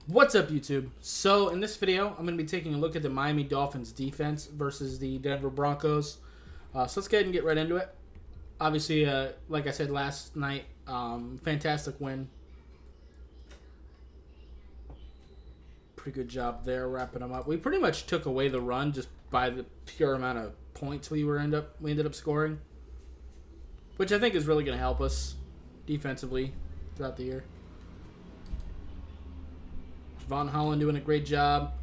What's up, YouTube? So, in this video, I'm going to be taking a look at the Miami Dolphins defense versus the Denver Broncos. So let's go ahead and get right into it. Obviously, like I said last night, fantastic win. Pretty good job there, wrapping them up. We pretty much took away the run just by the pure amount of points we ended up scoring, which I think is really going to help us defensively throughout the year. Javon Holland doing a great job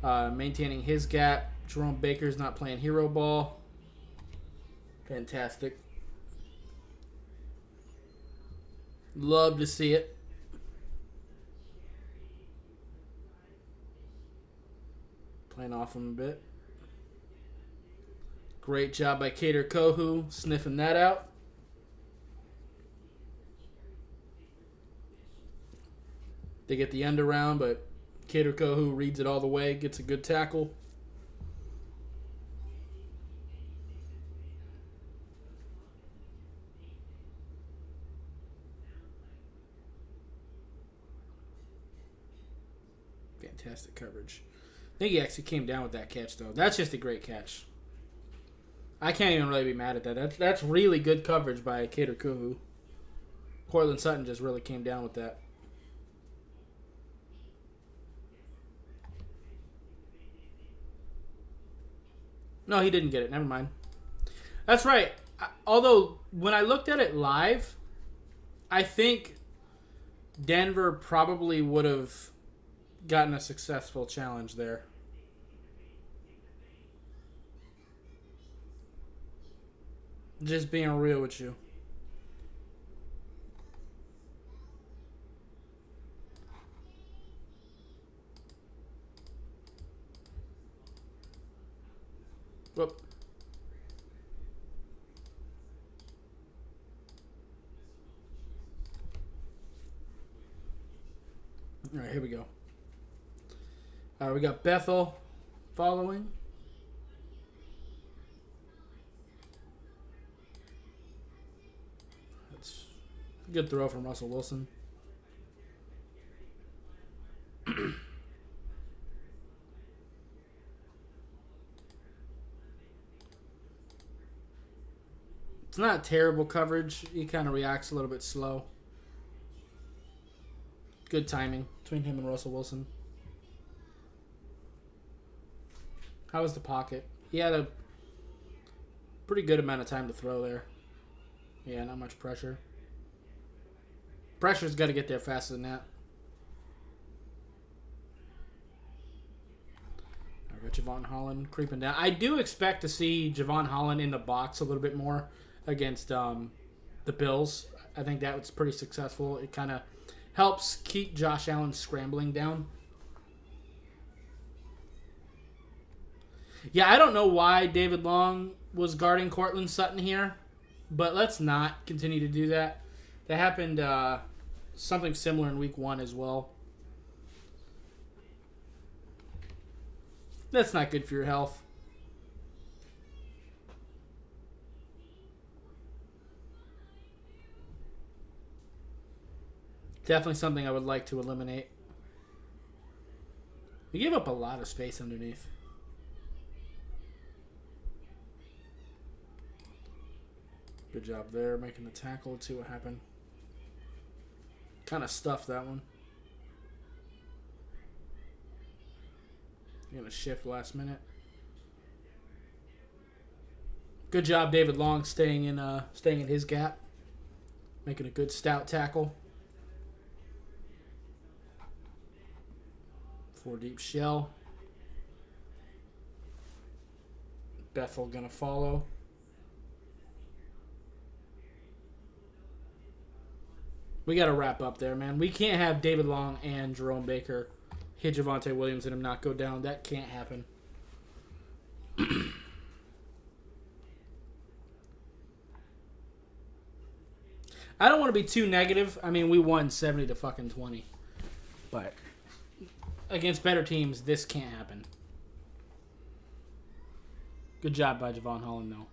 maintaining his gap. Jerome Baker's not playing hero ball. Fantastic. Love to see it. Playing off him a bit. Great job by Kader Kohu sniffing that out. They get the end around, but Kader Kohu reads it all the way, gets a good tackle. Fantastic coverage. I think he actually came down with that catch, though. That's just a great catch. I can't even really be mad at that. That's really good coverage by Kader Kohu. Cortland Sutton just really came down with that. No, he didn't get it. Never mind. That's right. Although, when I looked at it live, I think Denver probably would have gotten a successful challenge there. Just being real with you. Whoop. All right, here we go. We got Bethel following. That's a good throw from Russell Wilson. It's not terrible coverage. He kind of reacts a little bit slow. Good timing between him and Russell Wilson. How was the pocket? He had a pretty good amount of time to throw there. Yeah, not much pressure. Pressure's got to get there faster than that. I got Javon Holland creeping down. I do expect to see Javon Holland in the box a little bit more against the Bills. I think that was pretty successful. It kind of helps keep Josh Allen scrambling down. Yeah, I don't know why David Long was guarding Cortland Sutton here, but let's not continue to do that. That happened something similar in week 1 as well. That's not good for your health. Definitely something I would like to eliminate. We gave up a lot of space underneath. Good job there, making the tackle. Let's see what happened. Kind of stuffed that one. Gonna shift last minute. Good job, David Long, staying in his gap, making a good stout tackle. 4 deep shell. Bethel gonna follow. We got to wrap up there, man. We can't have David Long and Jerome Baker hit Javonte Williams and him not go down. That can't happen. I don't want to be too negative. I mean, we won 70-20. But against better teams, this can't happen. Good job by Javon Holland, though.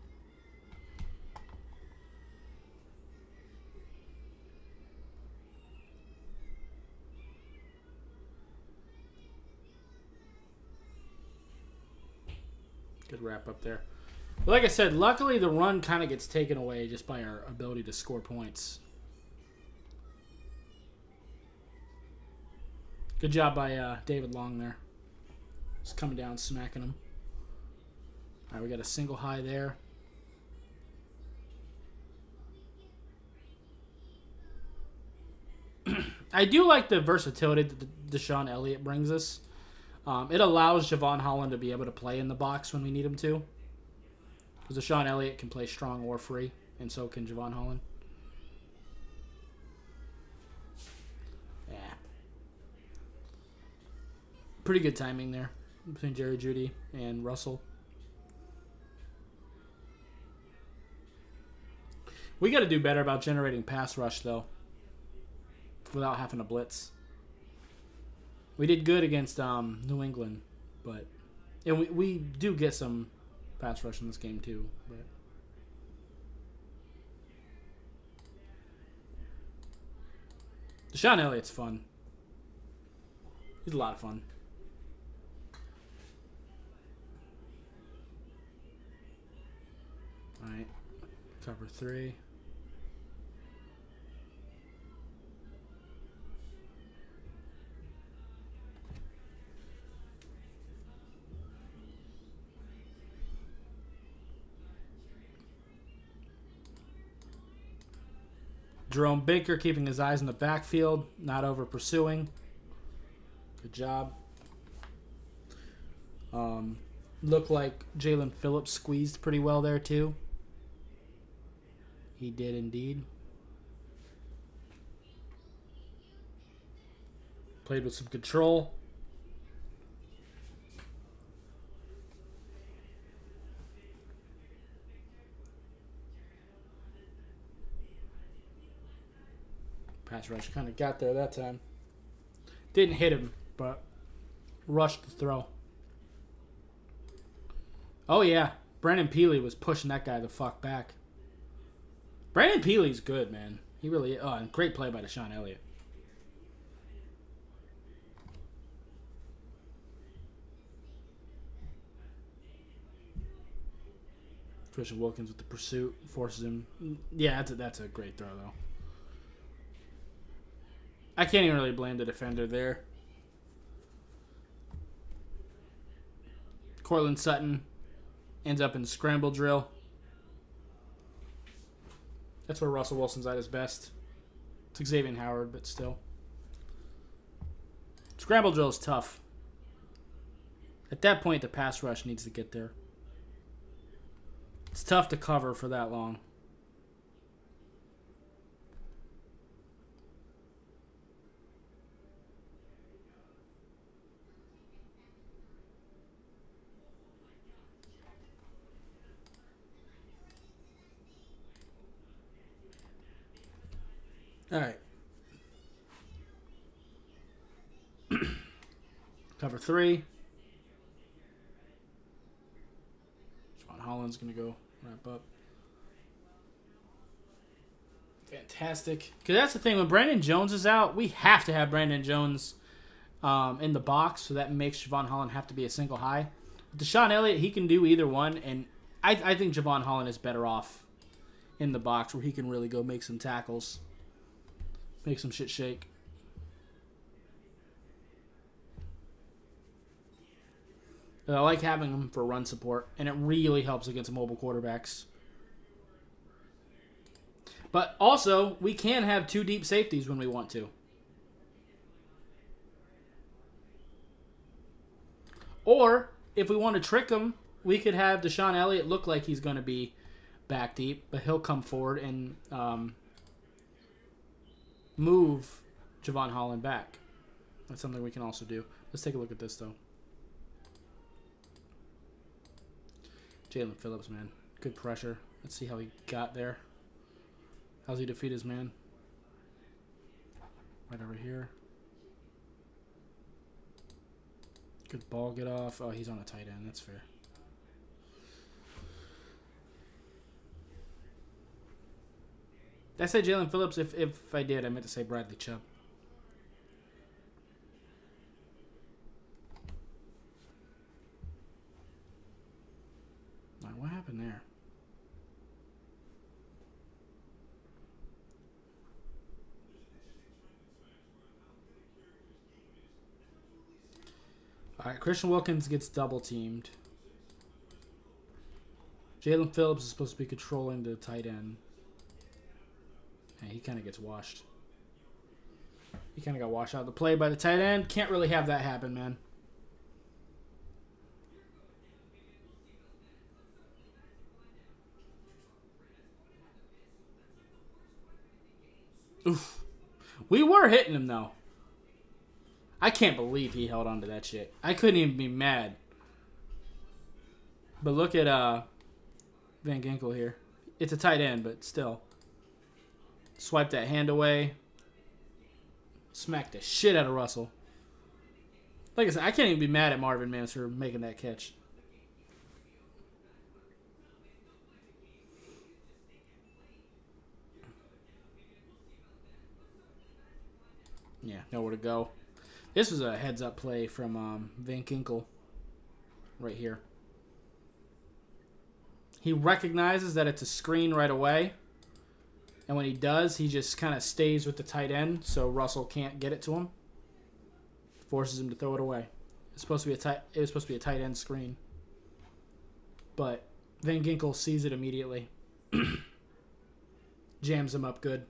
Good wrap up there. Like I said, luckily the run kind of gets taken away just by our ability to score points. Good job by David Long there. Just coming down, smacking him. All right, we got a single high there. I do like the versatility that Deshaun Elliott brings us. It allows Javon Holland to be able to play in the box when we need him to. Because Deshaun Elliott can play strong or free, and so can Javon Holland. Yeah. Pretty good timing there between Jerry Jeudy and Russell. We got to do better about generating pass rush, though, without having to blitz. We did good against New England, but and we do get some pass rush in this game too. But Deshaun Elliott's fun. He's a lot of fun. All right, cover 3. Jerome Baker keeping his eyes in the backfield, not over pursuing. Good job. Looked like Jalen Phillips squeezed pretty well there too. He did indeed. Played with some control. Pass rush kind of got there that time. Didn't hit him, but rushed the throw. Oh, yeah. Brandon Peely was pushing that guy the fuck back. Brandon Peely's good, man. He really is. Oh, and great play by Deshaun Elliott. Christian Wilkins with the pursuit. Forces him. Yeah, that's a great throw, though. I can't even really blame the defender there. Cortland Sutton ends up in scramble drill. That's where Russell Wilson's at his best. It's Xavier Howard, but still. Scramble drill is tough. At that point, the pass rush needs to get there. It's tough to cover for that long. All right. Cover 3. Javon Holland's going to go wrap up. Fantastic. Because that's the thing. When Brandon Jones is out, we have to have Brandon Jones in the box, so that makes Javon Holland have to be a single high. Deshaun Elliott, he can do either one, and I think Javon Holland is better off in the box where he can really go make some tackles. Make some shit shake. I like having him for run support, and it really helps against mobile quarterbacks. But also, we can have 2 deep safeties when we want to. Or, if we want to trick him, we could have Deshaun Elliott look like he's going to be back deep, but he'll come forward and move Javon Holland back. That's something we can also do. Let's take a look at this, though. Jalen Phillips, man. Good pressure. Let's see how he got there. How's he defeat his man? Right over here. Good ball get off. Oh, he's on a tight end. That's fair. Did I say Jalen Phillips? If I did, I meant to say Bradley Chubb. All right, Christian Wilkins gets double teamed. Jalen Phillips is supposed to be controlling the tight end. And he kind of gets washed. He kind of got washed out of the play by the tight end. Can't really have that happen, man. Oof. We were hitting him, though. I can't believe he held on to that shit. I couldn't even be mad. But look at Van Ginkel here. It's a tight end, but still. Swipe that hand away. Smack the shit out of Russell. Like I said, I can't even be mad at Marvin Mims for making that catch. Yeah, nowhere to go. This was a heads-up play from Van Ginkel right here. He recognizes that it's a screen right away. And when he does, he just kind of stays with the tight end so Russell can't get it to him. Forces him to throw it away. It was supposed to be a tight end screen. But Van Ginkel sees it immediately. Jams him up good.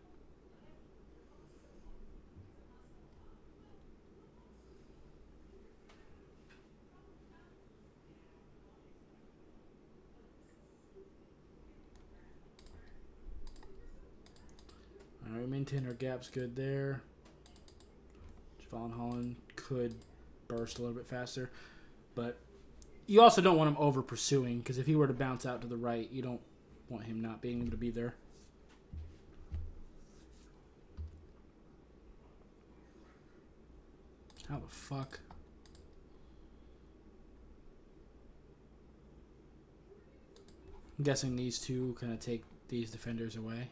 Alright, maintain our gaps good there. Javon Holland could burst a little bit faster. But you also don't want him over pursuing, because if he were to bounce out to the right, you don't want him not being able to be there. How the fuck? I'm guessing these two kind of take these defenders away.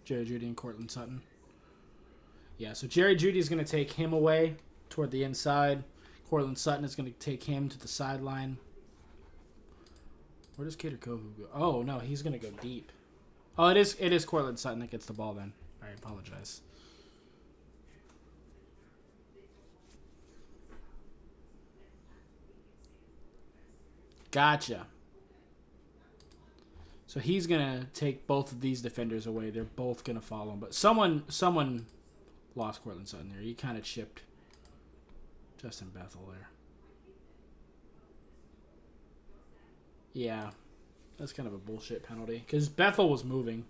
Jerry Jeudy and Cortland Sutton. Yeah, so Jerry Jeudy is going to take him away toward the inside. Cortland Sutton is going to take him to the sideline. Where does Kader Kohu go? Oh, no, he's going to go deep. Oh, it is Cortland Sutton that gets the ball then. I apologize. Gotcha. So he's going to take both of these defenders away. They're both going to follow him. But someone lost Cortland Sutton there. He kind of chipped Justin Bethel there. Yeah. That's kind of a bullshit penalty. Because Bethel was moving.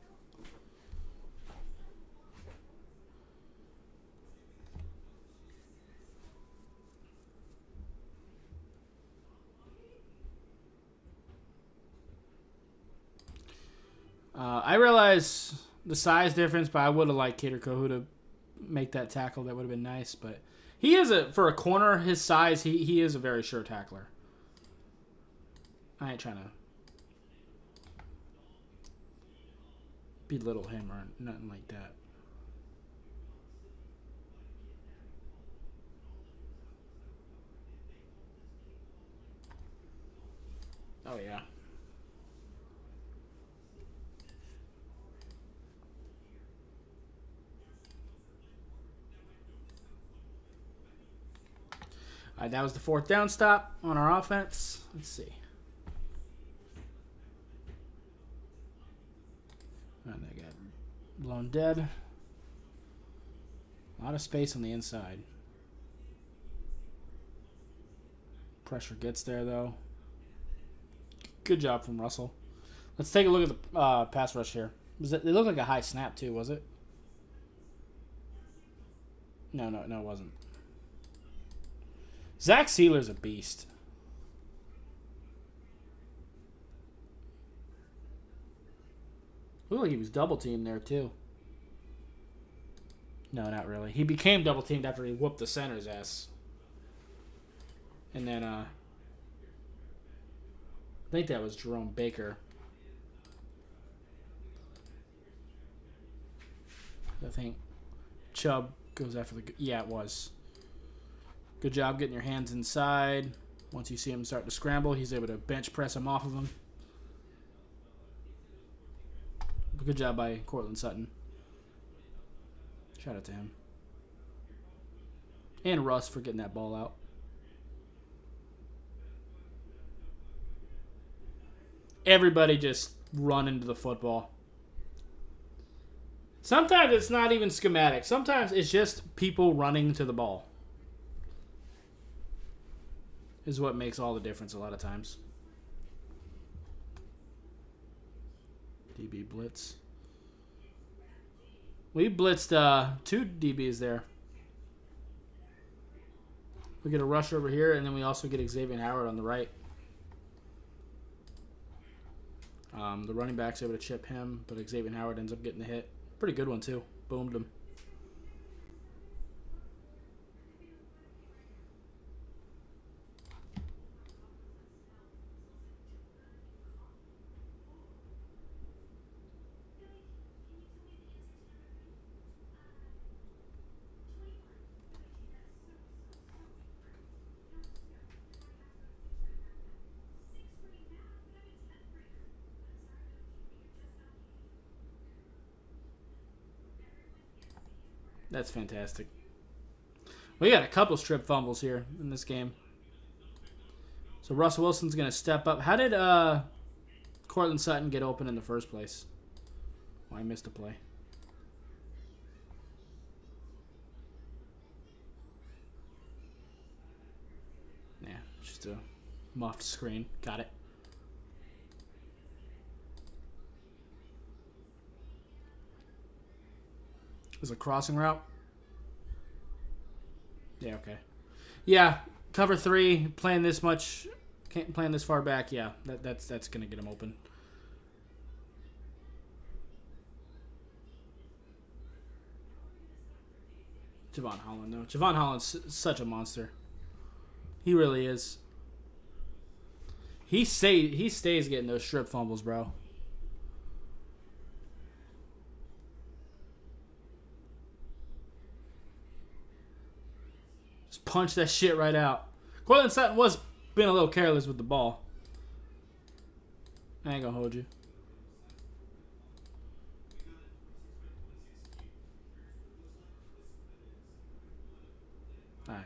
I realize the size difference, but I would have liked Kader Kohu to make that tackle. That would have been nice. But he is for a corner, his size, he is a very sure tackler. I ain't trying to belittle him or nothing like that. Oh, yeah. All right, that was the fourth down stop on our offense. Let's see. And they got blown dead. A lot of space on the inside. Pressure gets there, though. Good job from Russell. Let's take a look at the pass rush here. It looked like a high snap, too, was it? No, it wasn't. Zach Sealer's a beast. Looked like he was double teamed there too. No, not really. He became double teamed after he whooped the center's ass. And then I think that was Jerome Baker. I think Chubb goes after the... Yeah, it was. Good job getting your hands inside. Once you see him start to scramble, he's able to bench press him off of him. Good job by Cortland Sutton. Shout out to him. And Russ for getting that ball out. everybody just run into the football. Sometimes it's not even schematic. Sometimes it's just people running to the ball. Is what makes all the difference a lot of times. DB blitz. We blitzed 2 DBs there. We get a rush over here, and then we also get Xavier Howard on the right. The running back's able to chip him, but Xavier Howard ends up getting the hit. Pretty good one, too. Boomed him. That's fantastic. We got a couple strip fumbles here in this game. So Russell Wilson's going to step up. How did Courtland Sutton get open in the first place? Oh, I missed a play. Yeah, just a muffed screen. Got it. Is a crossing route? Yeah, okay. Yeah, cover 3, playing this much, playing this far back. Yeah, that's gonna get him open. Javon Holland, though. Javon Holland's such a monster. He really is. He stays getting those strip fumbles, bro. Punch that shit right out. Courtland Sutton was being a little careless with the ball. I ain't gonna hold you. Alright.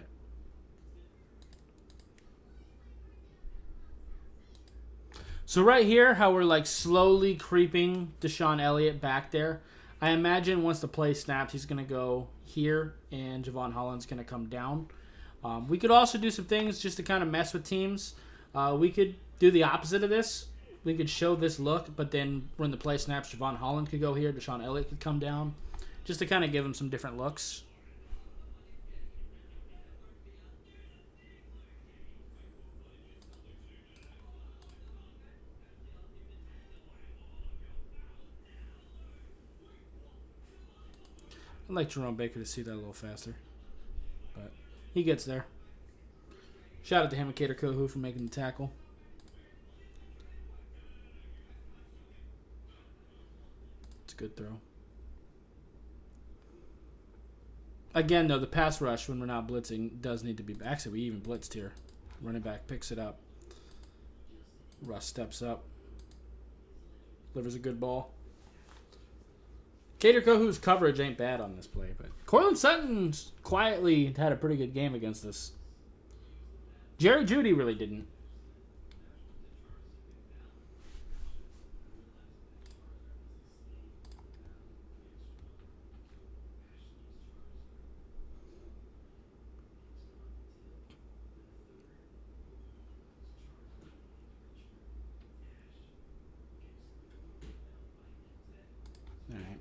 So right here, how we're like slowly creeping Deshaun Elliott back there. I imagine once the play snaps, he's gonna go here and Javon Holland's gonna come down. We could also do some things just to kind of mess with teams. We could do the opposite of this. We could show this look, but then when the play snaps, Javon Holland could go here. Deshaun Elliott could come down. Just to kind of give him some different looks. I'd like Jerome Baker to see that a little faster. But he gets there. Shout out to him and Kader Kohou for making the tackle. It's a good throw. Again, though, the pass rush when we're not blitzing does need to be... Actually, we even blitzed here. Running back picks it up. Russ steps up. Delivers a good ball. Kader Kohou's coverage ain't bad on this play, but Courtland Sutton's quietly had a pretty good game against us. Jerry Jeudy really didn't. All right.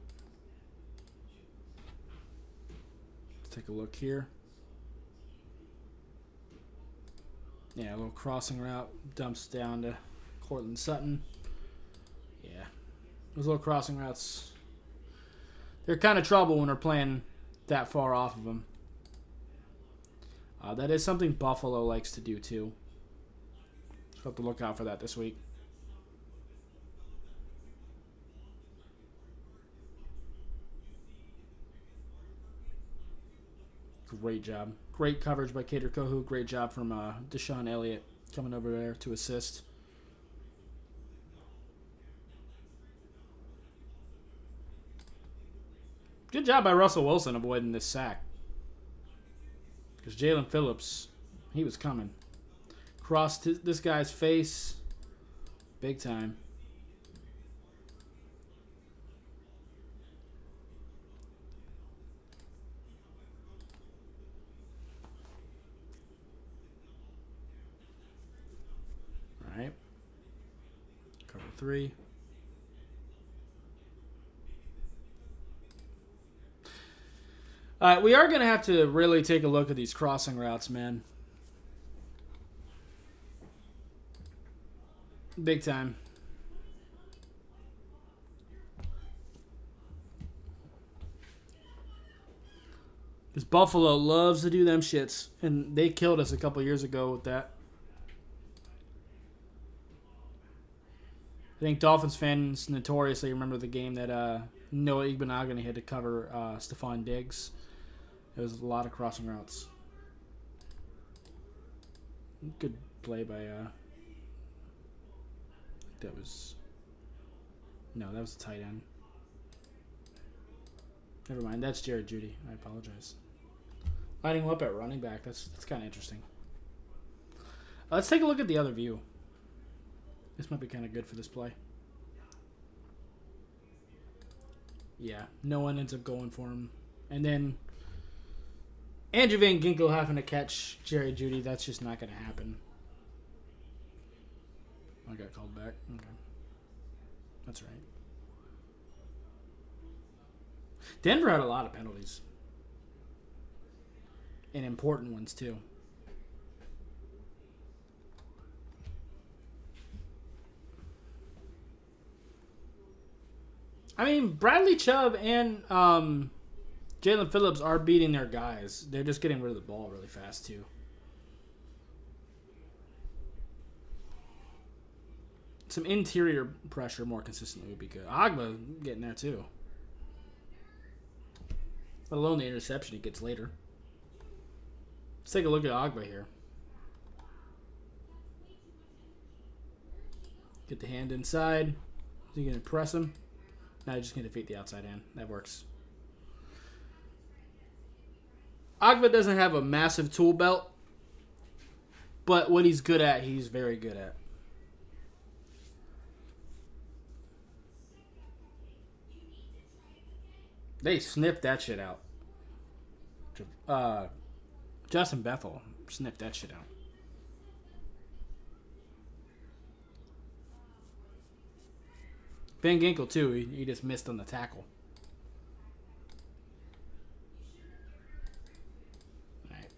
Let's take a look here. Yeah, a little crossing route. Dumps down to Courtland Sutton. Yeah. Those little crossing routes, they're kind of trouble when we're playing that far off of them. That is something Buffalo likes to do, too. So have to look out for that this week. Great job. Great coverage by Kader Kohou. Great job from Deshaun Elliott coming over there to assist. Good job by Russell Wilson avoiding this sack. Because Jalen Phillips, he was coming. Crossed this guy's face. Big time. 3. All right, we are going to have to really take a look at these crossing routes, man. Big time. Because Buffalo loves to do them shits. And they killed us a couple years ago with that. I think Dolphins fans notoriously remember the game that Noah Igbenogany had to cover Stephon Diggs. There was a lot of crossing routes. Good play by... that was... No, that was a tight end. Never mind, that's Jared Judy. I apologize. Lining him up at running back. That's kind of interesting. Let's take a look at the other view. This might be kind of good for this play. Yeah, no one ends up going for him. And then Andrew Van Ginkel having to catch Jerry Judy, that's just not going to happen. I got called back. Okay. That's right. Denver had a lot of penalties. And important ones, too. I mean, Bradley Chubb and Jalen Phillips are beating their guys. They're just getting rid of the ball really fast, too. Some interior pressure more consistently would be good. Agba getting there, too. Let alone the interception he gets later. Let's take a look at Agba here. Get the hand inside. Is he going to press him? No, he's just going to defeat the outside hand. That works. Agba doesn't have a massive tool belt, but what he's good at, he's very good at. They sniffed that shit out. Justin Bethel sniffed that shit out. Van Ginkel, too. He just missed on the tackle. All right.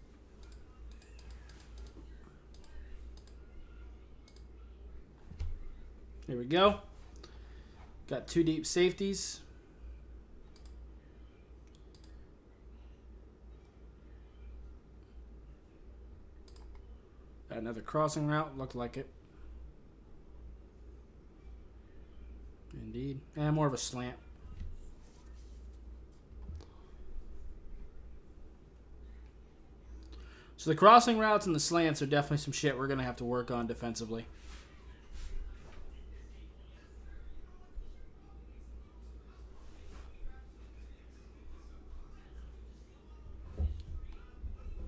Here we go. Got 2 deep safeties. Another crossing route. Looked like it. Indeed. And more of a slant. So the crossing routes and the slants are definitely some shit we're going to have to work on defensively.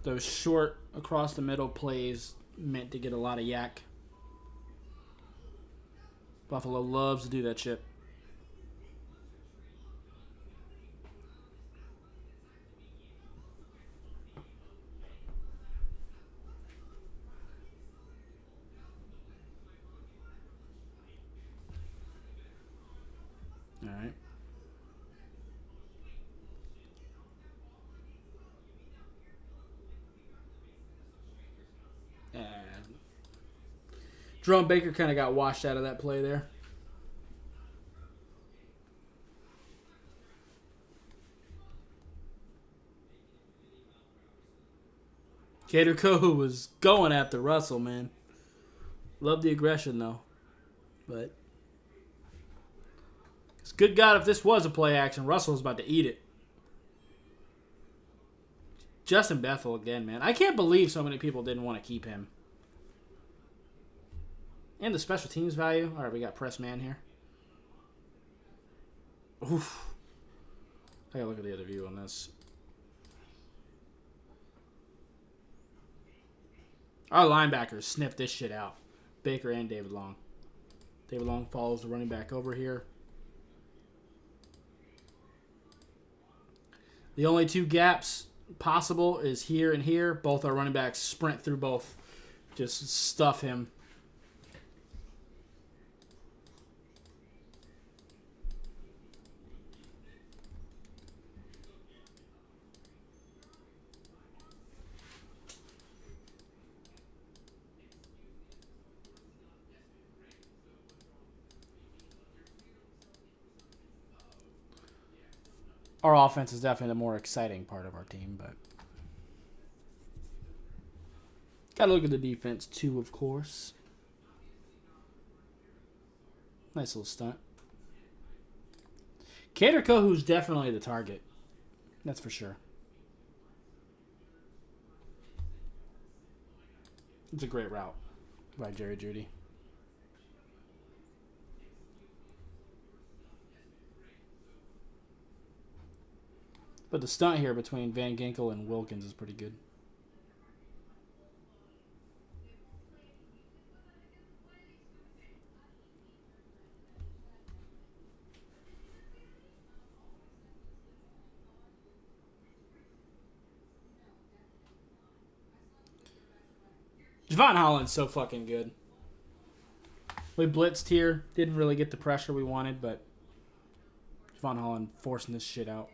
Those short across the middle plays meant to get a lot of yak. Buffalo loves to do that shit. All right. Jerome Baker kind of got washed out of that play there. Gator Kohu was going after Russell, man. Love the aggression, though. But it's good God if this was a play action, Russell was about to eat it. Justin Bethel again, man. I can't believe so many people didn't want to keep him. And the special teams value. All right, we got press man here. Oof. I gotta look at the other view on this. Our linebackers sniffed this shit out. Baker and David Long. David Long follows the running back over here. The only 2 gaps possible is here and here. Both our running backs sprint through both. Just stuff him. our offense is definitely the more exciting part of our team, but gotta look at the defense too, of course. Nice little stunt. Cater Kohu's definitely the target. That's for sure. It's a great route by Jerry Jeudy. But the stunt here between Van Ginkel and Wilkins is pretty good. Javon Holland's so fucking good. We blitzed here. Didn't really get the pressure we wanted, but Javon Holland forcing this shit out.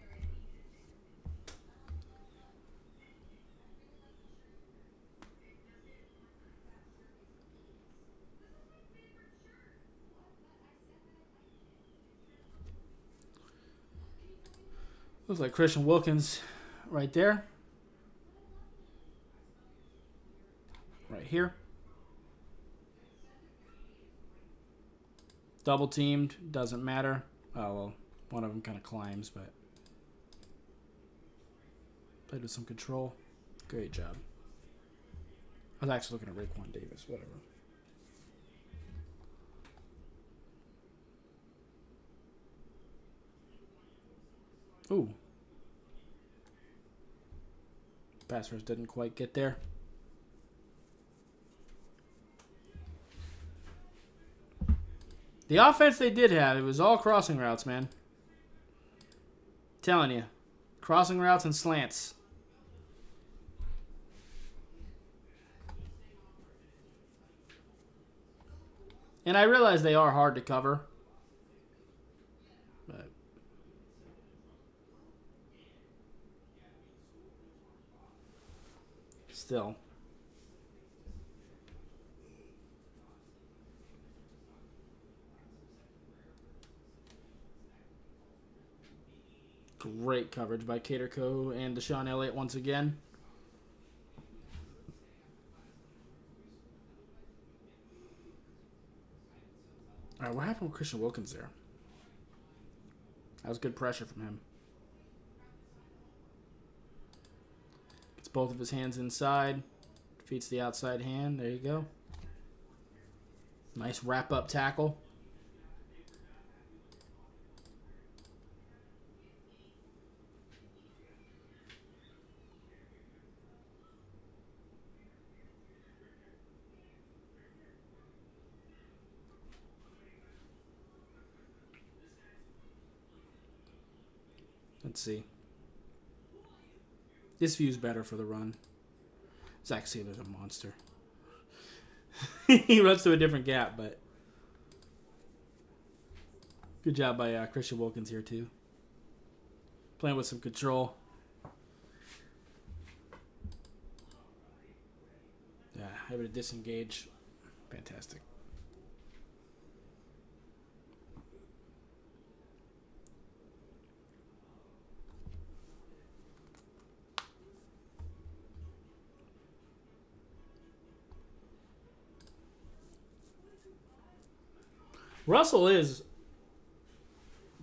Looks like Christian Wilkins right there. Right here. Double teamed. Doesn't matter. Oh, well, one of them kind of climbs, but played with some control. Great job. I was actually looking at Raekwon Davis. Whatever. Ooh. Pass rush didn't quite get there. The offense they did have, it was all crossing routes, man. Telling you. Crossing routes and slants. And I realize they are hard to cover. But still. Great coverage by Cater Kohu and Deshaun Elliott once again. All right, what happened with Christian Wilkins there? That was good pressure from him. Gets both of his hands inside. Defeats the outside hand. There you go. Nice wrap-up tackle. Let's see. This view's better for the run. Zach Sealer's a monster. He runs to a different gap, but good job by Christian Wilkins here too. Playing with some control. Yeah, able to disengage. Fantastic. Russell is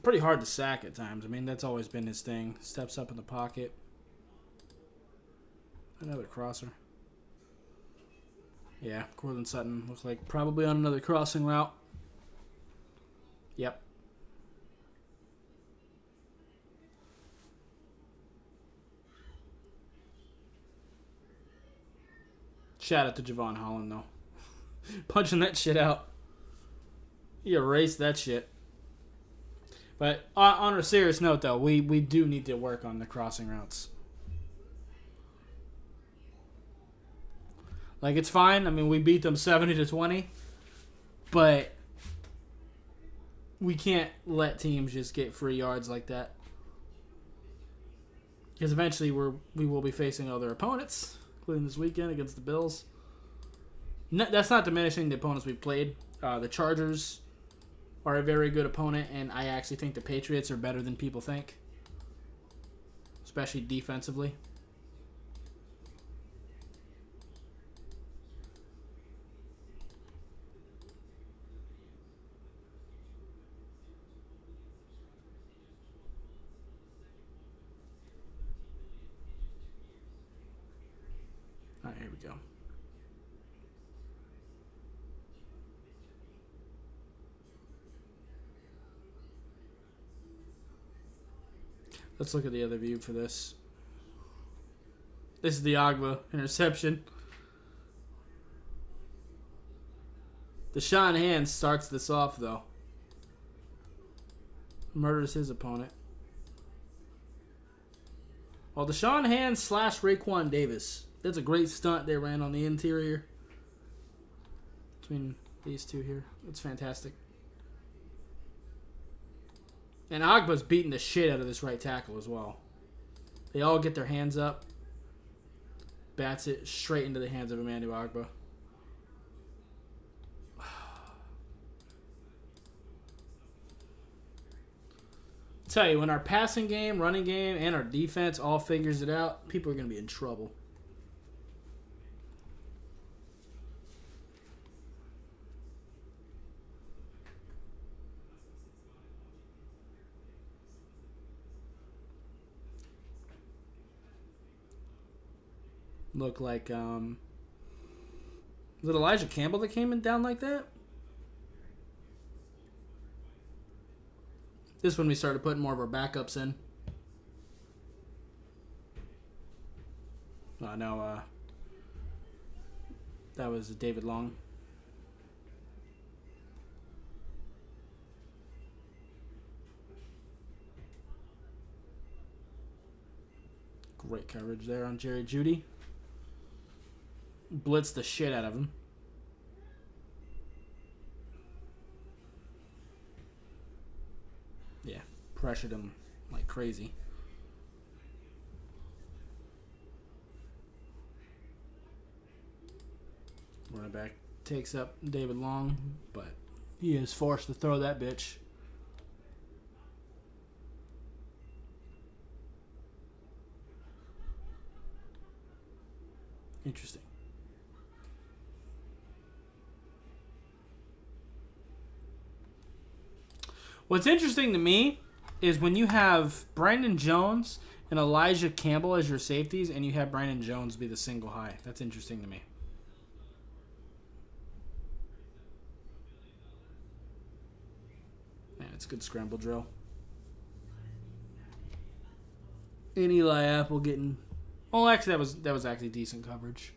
pretty hard to sack at times. I mean, that's always been his thing. Steps up in the pocket. Another crosser. Yeah, Courtland Sutton looks like probably on another crossing route. Yep. Shout out to Javon Holland, though. Punching that shit out. He erased that shit. But on a serious note, though, we do need to work on the crossing routes. Like, it's fine. I mean, we beat them 70-20. But we can't let teams just get free yards like that. Because eventually we will be facing other opponents, including this weekend against the Bills. No, that's not diminishing the opponents we played. The Chargers are a very good opponent, and I actually think the Patriots are better than people think. especially defensively. All right, here we go. Let's look at the other view for this. This is the Agba interception. Deshaun Hand starts this off, though. Murders his opponent. Well, Deshaun Hand / Raekwon Davis. That's a great stunt they ran on the interior. Between these two here. That's fantastic. And Agba's beating the shit out of this right tackle as well. They all get their hands up. Bats it straight into the hands of Emmanuel Agba. Tell you, when our passing game, running game, and our defense all figures it out, people are going to be in trouble. Look like, was it Elijah Campbell that came in down like that? This one we started putting more of our backups in. No, that was David Long. Great coverage there on Jerry Jeudy. Blitzed the shit out of him. Yeah, pressured him like crazy. Running back takes up David Long, but he is forced to throw that bitch. Interesting. What's interesting to me is when you have Brandon Jones and Elijah Campbell as your safeties, and you have Brandon Jones be the single high. That's interesting to me. Man, it's a good scramble drill. And Eli Apple getting... Oh, actually, that was actually decent coverage.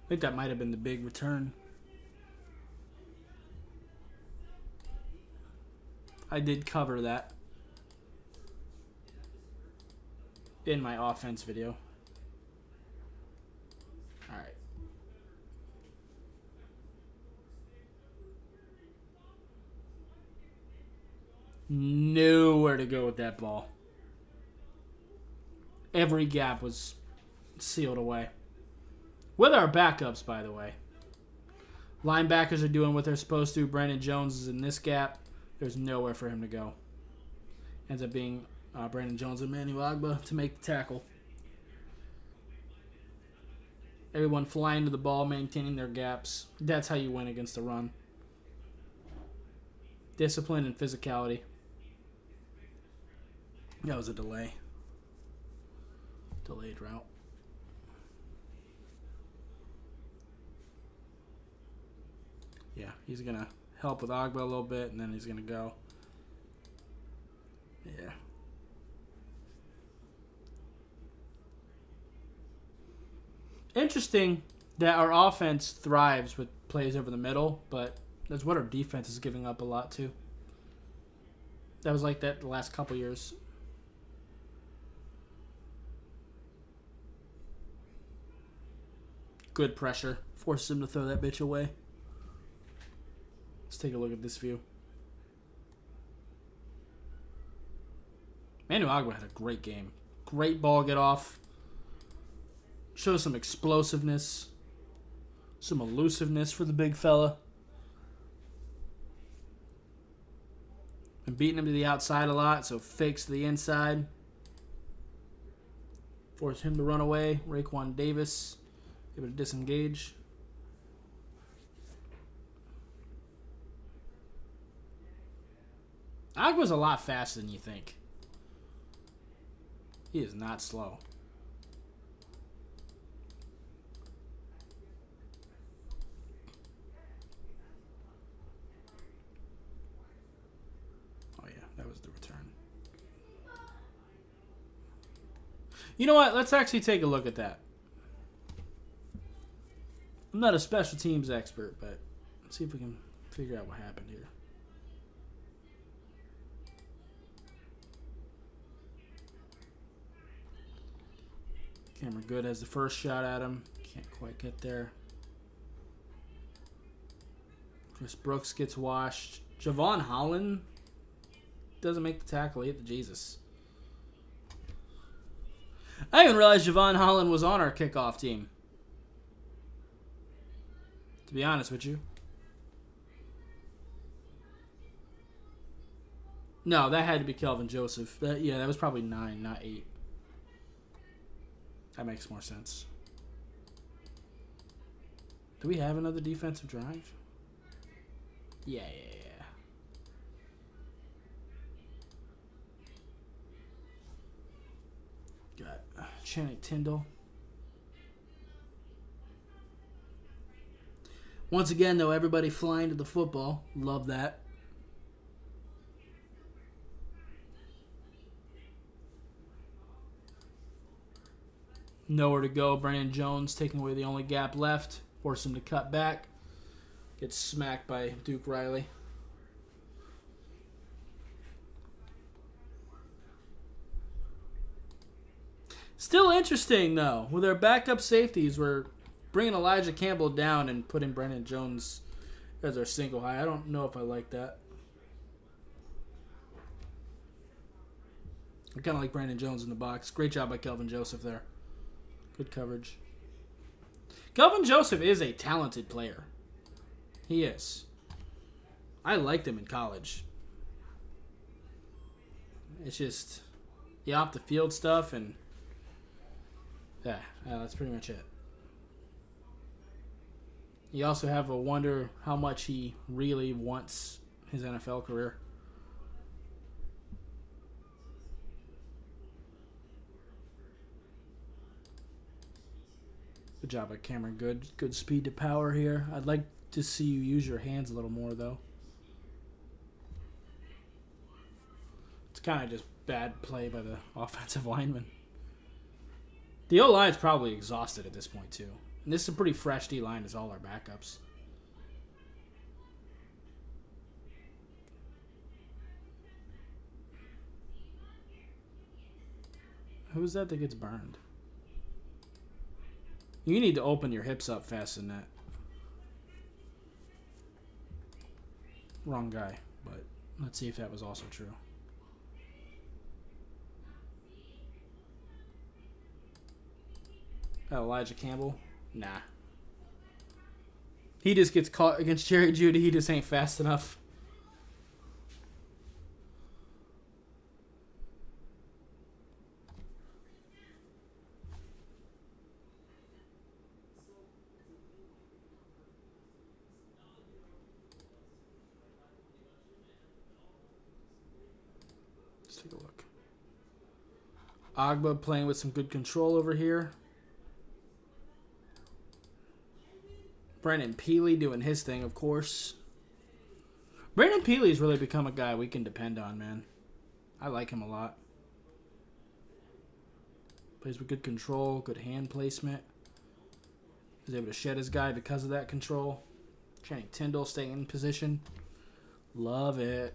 I think that might have been the big return. I did cover that in my offense video. All right. Nowhere to go with that ball. Every gap was sealed away. With our backups, by the way. Linebackers are doing what they're supposed to. Brandon Jones is in this gap. There's nowhere for him to go. Ends up being Brandon Jones and Emmanuel Agba to make the tackle. Everyone flying to the ball, maintaining their gaps. That's how you win against the run. Discipline and physicality. That was a delay. Delayed route. Yeah, he's going to help with Agba a little bit, and then he's going to go. Yeah. Interesting that our offense thrives with plays over the middle, but that's what our defense is giving up a lot too. That was like that the last couple years. Good pressure. Forces him to throw that bitch away. Let's take a look at this view. Emmanuel Agba had a great game. Great ball get off. Shows some explosiveness. Some elusiveness for the big fella. Been beating him to the outside a lot, so fakes to the inside. Force him to run away. Raekwon Davis able to disengage. Agba's a lot faster than you think. He is not slow. Oh yeah, that was the return. You know what? Let's actually take a look at that. I'm not a special teams expert, but let's see if we can figure out what happened here. Cameron Good has the first shot at him. Can't quite get there. Chris Brooks gets washed. Javon Holland doesn't make the tackle. He hit the Jesus. I didn't realize Javon Holland was on our kickoff team. To be honest with you. No, that had to be Kelvin Joseph. That was probably 9, not 8. That makes more sense. Do we have another defensive drive? Yeah. Got Channing Tindall. Once again, though, everybody flying to the football. Love that. Nowhere to go. Brandon Jones taking away the only gap left. Force him to cut back. Gets smacked by Duke Riley. Still interesting, though. With our backup safeties, we're bringing Elijah Campbell down and putting Brandon Jones as our single high. I don't know if I like that. I kind of like Brandon Jones in the box. Great job by Kelvin Joseph there. Good coverage. Kelvin Joseph is a talented player. He is. I liked him in college. It's just the off the field stuff and yeah, that's pretty much it. You also have a wonder how much he really wants his NFL career. Good job by Cameron Good. Good speed to power here. I'd like to see you use your hands a little more, though. It's kind of just bad play by the offensive lineman. The O-line's probably exhausted at this point, too. And this is a pretty fresh D-line as all our backups. Who is that gets burned? You need to open your hips up faster than that. Wrong guy, but let's see if that was also true. Elijah Campbell? Nah. He just gets caught against Jerry Jeudy. He just ain't fast enough. Let's take a look. Agba playing with some good control over here. Brandon Peely doing his thing, of course. Brandon Peely's really become a guy we can depend on, man. I like him a lot. Plays with good control, good hand placement. He's able to shed his guy because of that control. Channing Tindall staying in position. Love it.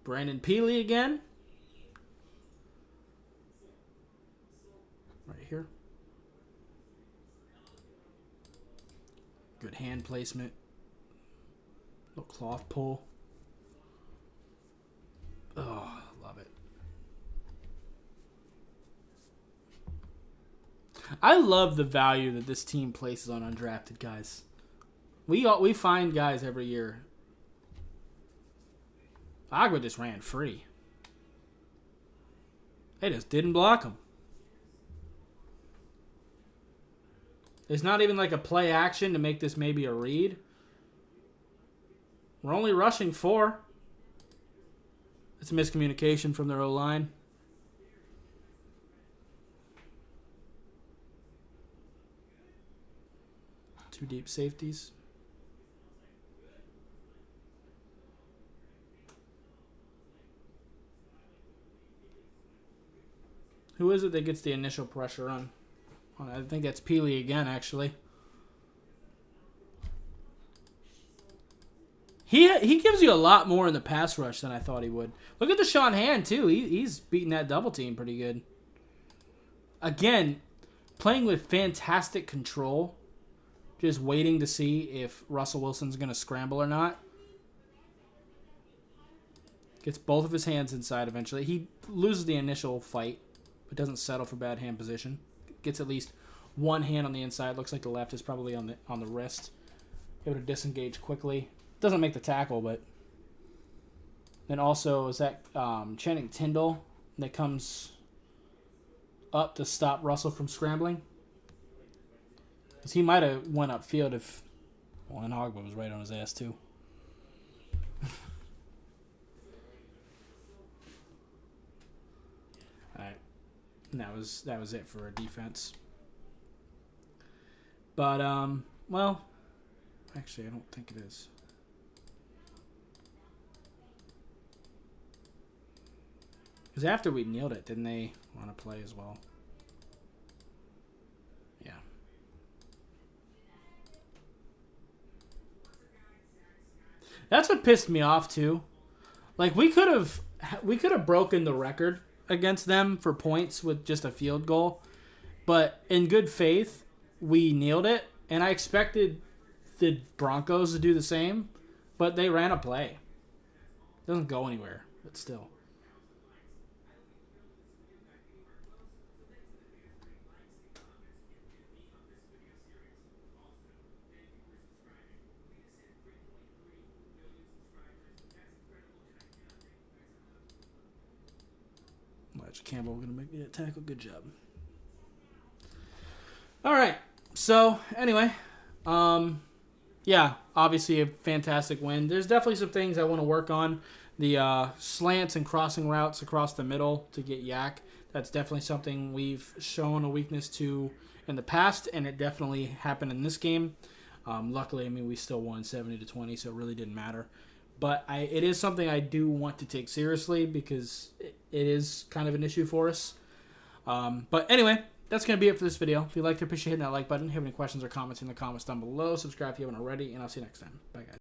Brandon Peely again. Right here. Good hand placement. Little cloth pull. Oh, love it. I love the value that this team places on undrafted guys. We find guys every year. Agua just ran free. They just didn't block him. It's not even like a play action to make this maybe a read. We're only rushing 4. It's a miscommunication from their O-line. Two deep safeties. Who is it that gets the initial pressure on? I think that's Peely again, actually. He gives you a lot more in the pass rush than I thought he would. Look at the Sean Hand, too. He's beating that double team pretty good. Again, playing with fantastic control. Just waiting to see if Russell Wilson's going to scramble or not. Gets both of his hands inside eventually. He loses the initial fight, but doesn't settle for bad hand position. Gets at least one hand on the inside. Looks like the left is probably on the wrist. Able to disengage quickly. Doesn't make the tackle, but then also is that Channing Tindall that comes up to stop Russell from scrambling. Because he might have went upfield if and Hogba was right on his ass too. Alright. And that was it for our defense. But well, actually I don't think it is. Because after we nailed it, didn't they run a play as well? Yeah. That's what pissed me off too. Like we could have broken the record against them for points with just a field goal, but in good faith, we nailed it, and I expected the Broncos to do the same, but they ran a play. It doesn't go anywhere, but still. Campbell going to make that tackle. Good job. All right. So, anyway. Yeah, obviously a fantastic win. There's definitely some things I want to work on. The slants and crossing routes across the middle to get yak. That's definitely something we've shown a weakness to in the past, and it definitely happened in this game. Luckily, I mean, we still won 70-20, so it really didn't matter. But it is something I do want to take seriously because it is kind of an issue for us. But anyway, that's going to be it for this video. If you liked it, appreciate hitting that like button. If you have any questions or comments in the comments down below, subscribe if you haven't already, and I'll see you next time. Bye, guys.